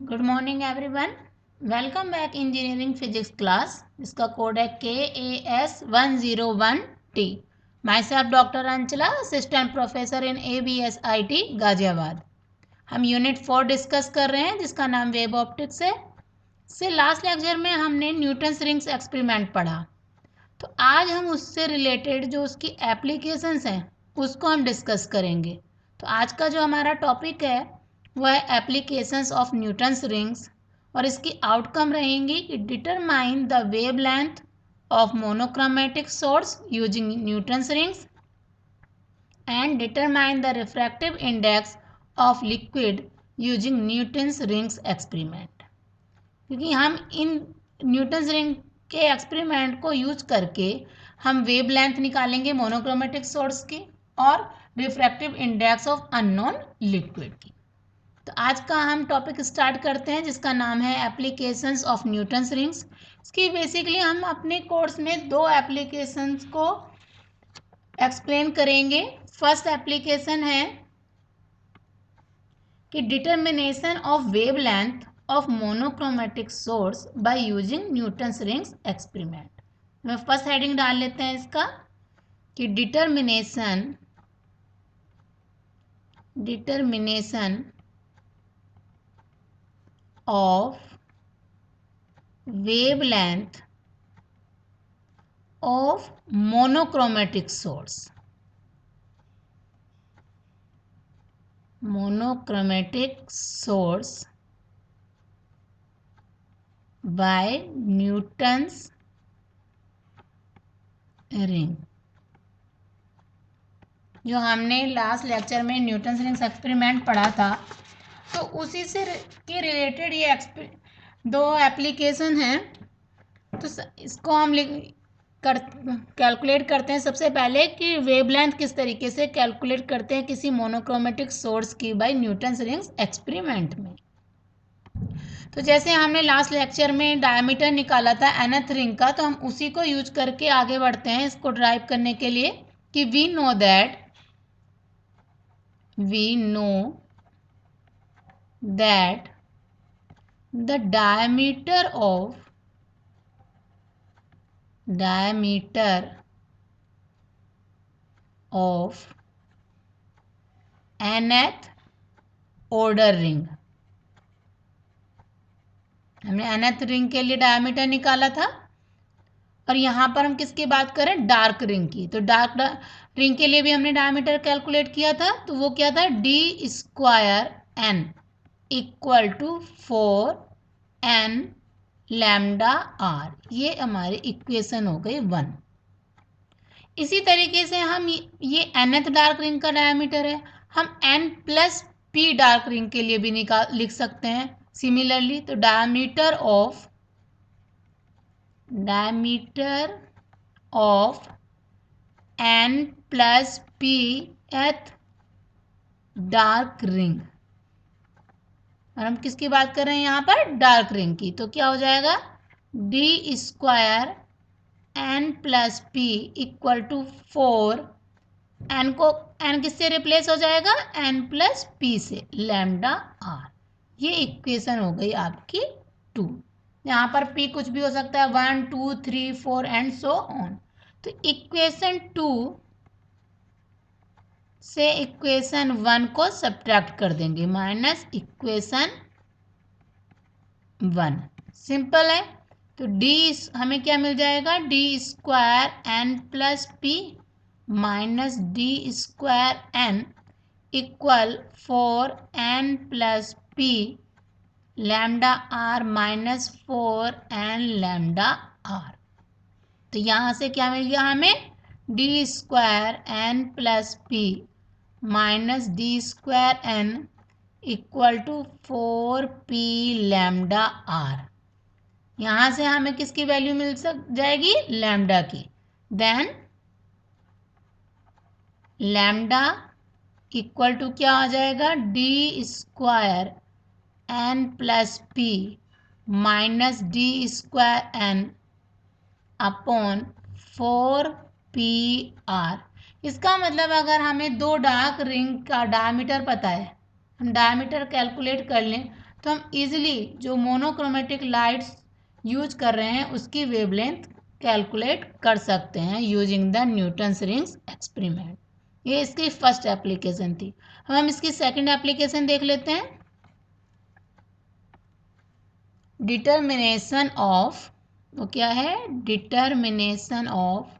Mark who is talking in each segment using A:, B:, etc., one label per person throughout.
A: Good morning everyone. Welcome back engineering physics class. इसका code है KAS101T। My self doctor Anchala, assistant professor in ABSIT Ghaziabad. हम unit 4 discuss कर रहे हैं जिसका नाम वेब ऑप्टिक्स है। इससे लास्ट लेक्चर में हमने न्यूटन्स रिंग्स एक्सपेरिमेंट पढ़ा, तो आज हम उससे रिलेटेड जो उसकी एप्लीकेशंस हैं उसको हम डिस्कस करेंगे। तो आज का जो हमारा टॉपिक है वह है एप्लीकेशंस ऑफ न्यूटन्स रिंग्स, और इसकी आउटकम रहेंगी कि determine the wavelength of monochromatic source using Newton's rings and determine the refractive index of liquid using Newton's rings experiment. क्योंकि हम इन न्यूटन्स रिंग के एक्सपेरिमेंट को यूज करके हम वेवलेंथ निकालेंगे मोनोक्रोमेटिक सोर्स की और refractive index of unknown liquid की। तो आज का हम टॉपिक स्टार्ट करते हैं जिसका नाम है एप्लीकेशंस ऑफ न्यूटन्स रिंग्स। इसकी बेसिकली हम अपने कोर्स में दो एप्लीकेशंस को एक्सप्लेन करेंगे। फर्स्ट एप्लीकेशन है कि determination of wavelength of monochromatic source by using Newton's rings experiment. मैं फर्स्ट हेडिंग डाल लेते हैं इसका कि determination of wavelength of monochromatic source by Newton's ring। जो हमने लास्ट लेक्चर में न्यूटन्स रिंग्स एक्सपेरिमेंट पढ़ा था, तो उसी से के रिलेटेड ये दो एप्लीकेशन हैं। तो इसको हम कैलकुलेट करते हैं सबसे पहले कि वेवलेंथ किस तरीके से कैलकुलेट करते हैं किसी मोनोक्रोमेटिक सोर्स की बाय न्यूटन्स रिंग्स एक्सपेरिमेंट में। तो जैसे हमने लास्ट लेक्चर में डायमीटर निकाला था nth रिंग का, तो हम उसी को यूज करके आगे बढ़ते हैं इसको ड्राइव करने के लिए कि we know that the diameter of nth order ring, हमने nth रिंग के लिए डायमीटर निकाला था, और यहाँ पर हम किसकी बात करें, डार्क रिंग की। तो डार्क रिंग के लिए भी हमने डायमीटर कैलकुलेट किया था, तो वो क्या था, d² n = 4n λr। ये हमारी इक्वेशन हो गई 1। इसी तरीके से हम ये nth डार्क रिंग का डायमीटर है, हम n+p डार्क रिंग के लिए भी लिख सकते हैं सिमिलरली। तो diameter of n+pth dark ring, और हम किसकी बात कर रहे हैं यहाँ पर, डार्क रिंग की। तो क्या हो जाएगा, d² n+p = 4। n को n किससे रिप्लेस हो जाएगा, n+p से, λr। ये इक्वेशन हो गई आपकी 2। यहाँ पर p कुछ भी हो सकता है, 1 2 3 4 एंड सो ऑन। तो इक्वेशन 2 से इक्वेशन 1 को सब्ट्रैक्ट कर देंगे माइनस इक्वेशन 1। सिंपल है। तो d हमें क्या मिल जाएगा, d² n+p minus d² n = 4n+p λr minus 4n λr। तो यहाँ से क्या मिल गया हमें, d² n+p minus d² n = 4p λr। यहाँ से हमें किसकी वैल्यू मिल जाएगी, लैम्डा की। देन लैम्डा इक्वल टू क्या हो जाएगा, d² n+p minus d² n upon 4pr। इसका मतलब अगर हमें दो डार्क रिंग का डायमीटर पता है, हम डायमीटर कैलकुलेट कर लें, तो हम इजीली जो मोनोक्रोमेटिक लाइट्स यूज कर रहे हैं उसकी वेवलेंथ कैलकुलेट कर सकते हैं using the Newton's rings experiment. ये इसकी फर्स्ट एप्लीकेशन थी। हम इसकी सेकंड एप्लीकेशन देख लेते हैं। डिटर्मिनेशन ऑफ, वो क्या है, determination of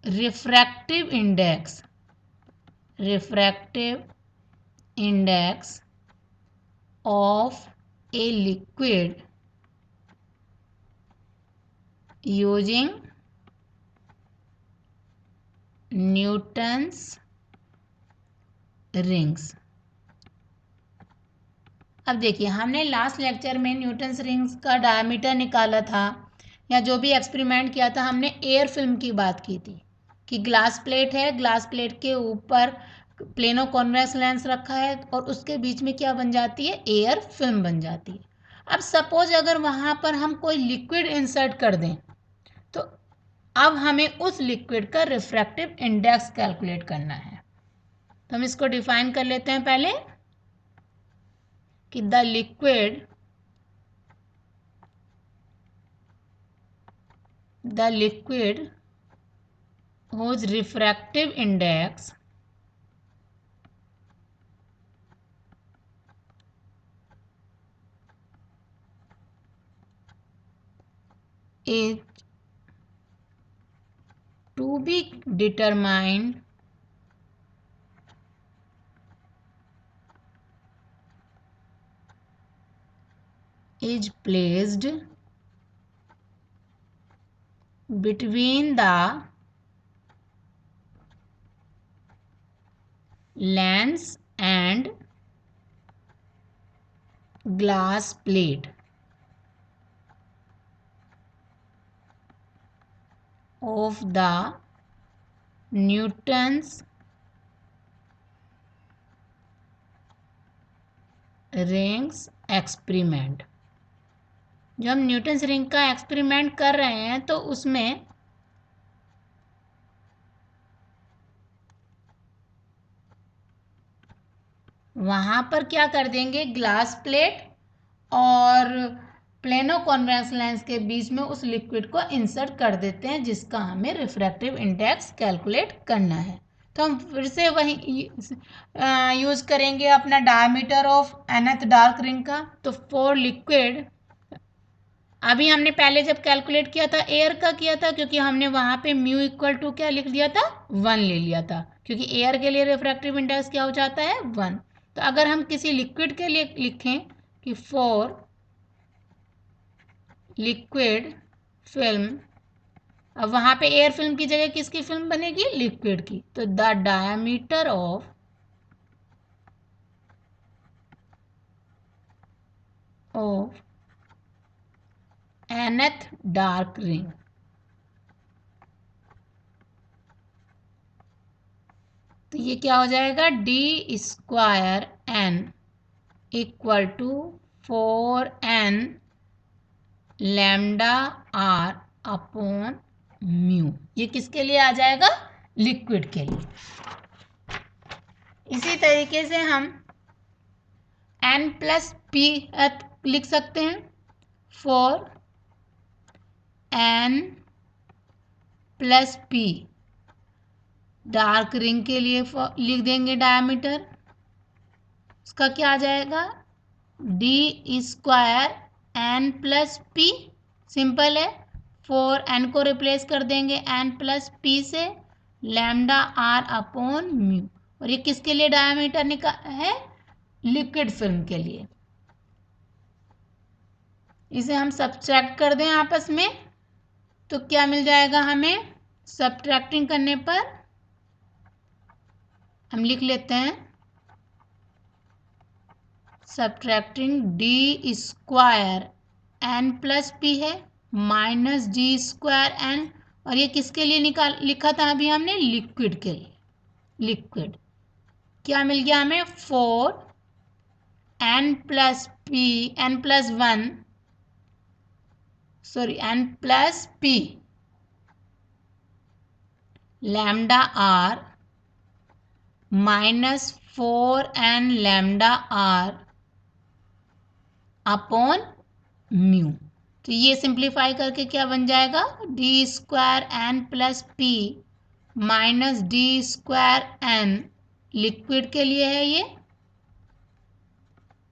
A: refractive index, refractive index of a liquid using Newton's rings। अब देखिए, हमने लास्ट लेक्चर में न्यूटन्स रिंग्स का डायमीटर निकाला था, या जो भी एक्सपेरिमेंट किया था हमने एयर फिल्म की बात की थी कि ग्लास प्लेट है, ग्लास प्लेट के ऊपर प्लेनो कॉन्वेक्स लेंस रखा है और उसके बीच में क्या बन जाती है, एयर फिल्म बन जाती है। अब सपोज अगर वहाँ पर हम कोई लिक्विड इंसर्ट कर दें तो अब हमें उस लिक्विड का रिफ्रैक्टिव इंडेक्स कैलकुलेट करना है। तो हम इसको डिफाइन कर लेते हैं पहले कि the liquid whose refractive index is to be determined is placed between the lens and glass plate of the Newton's rings experiment। जो हम न्यूटन्स रिंग का एक्सपेरिमेंट कर रहे हैं तो उसमें वहाँ पर क्या कर देंगे, ग्लास प्लेट और प्लेनो कॉन्वेक्स लेंस के बीच में उस लिक्विड को इंसर्ट कर देते हैं जिसका हमें रिफ्रैक्टिव इंडेक्स कैलकुलेट करना है। तो हम फिर से वही यूज़ करेंगे अपना diameter of nth dark ring का। तो फॉर लिक्विड, अभी हमने पहले जब कैलकुलेट किया था एयर का किया था, क्योंकि हमने वहाँ पे म्यू इक्वल टू क्या लिख दिया था, 1 ले लिया था, क्योंकि एयर के लिए रिफ्रैक्टिव इंडेक्स क्या हो जाता है, 1। तो अगर हम किसी लिक्विड के लिए लिखें कि फॉर लिक्विड फिल्म, अब वहाँ पे एयर फिल्म की जगह किसकी फिल्म बनेगी, लिक्विड की। तो the diameter of nth dark ring, तो ये क्या हो जाएगा, D square N equal to 4n lambda R upon mu. ये किसके लिए आ जाएगा, लिक्विड के लिए। इसी तरीके से हम n प्लस पी लिख सकते हैं। For n plus P dark ring के लिए लिख देंगे डायमीटर, उसका क्या आ जाएगा, D square N plus P, simple है। 4n को रिप्लेस कर देंगे n प्लस पी से, लैम्डा आर अपॉन म्यू। और ये किसके लिए डायमीटर है, लिक्विड फिल्म के लिए। इसे हम सब्ट्रैक्ट कर दें आपस में तो क्या मिल जाएगा हमें, सब्ट्रैक्टिंग करने पर हम लिख लेते हैं subtracting D square N plus P है माइनस डी स्क्वायर एन, और ये किसके लिए लिखा था अभी हमने, लिक्विड के लिए। लिक्विड क्या मिल गया हमें, 4n plus P, n plus 1, sorry n plus P lambda R -4n lambda R upon mu. तो ये सिंप्लीफाई करके क्या बन जाएगा, d²n+p -d²n लिक्विड के लिए है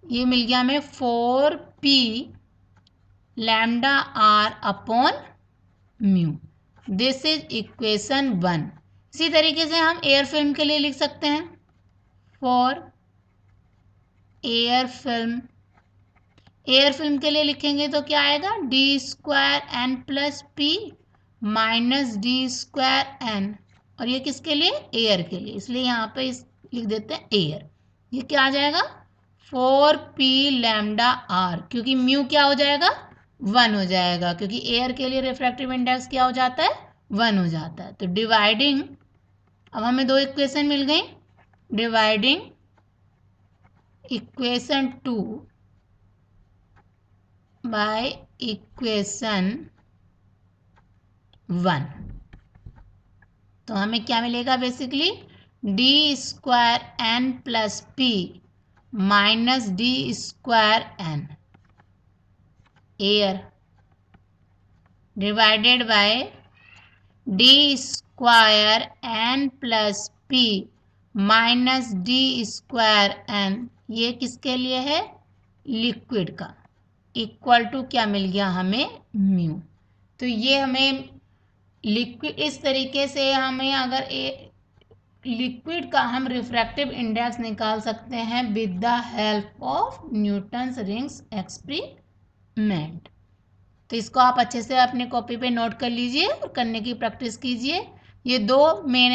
A: ये मिल गया हमें 4p lambda R upon mu. This is equation 1। इसी तरीके से हम एयर फिल्म के लिए लिख सकते हैं। फॉर एयर फिल्म के लिए लिखेंगे तो क्या आएगा, d²n+p -d²n, और ये किसके लिए, एयर के लिए, इसलिए यहाँ पे लिख देते हैं एयर। ये क्या आ जाएगा, 4p लैम्डा आर, क्योंकि म्यू क्या हो जाएगा, 1 हो जाएगा, क्योंकि एयर के लिए रिफ्रैक्टिव इंडेक्स क्या हो जाता है, 1 हो जाता है। तो डिवाइडिंग, अब हमें 2 इक्वेशन मिल गई, डिवाइडिंग इक्वेशन 2 बाय इक्वेशन 1, तो हमें क्या मिलेगा, basically d²n+p -d²n air divided by d²n+p -d²n, ये किसके लिए है, लिक्विड का, इक्वल टू क्या मिल गया हमें, म्यू। तो ये हमें लिक्विड, इस तरीके से हमें अगर लिक्विड का हम रिफ्रैक्टिव इंडेक्स निकाल सकते हैं with the help of Newton's rings experiment. तो इसको आप अच्छे से अपने कॉपी पे नोट कर लीजिए और करने की प्रैक्टिस कीजिए। ये 2 मेन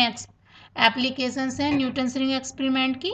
A: एप्लीकेशंस हैं न्यूटन्स रिंग एक्सपेरिमेंट की।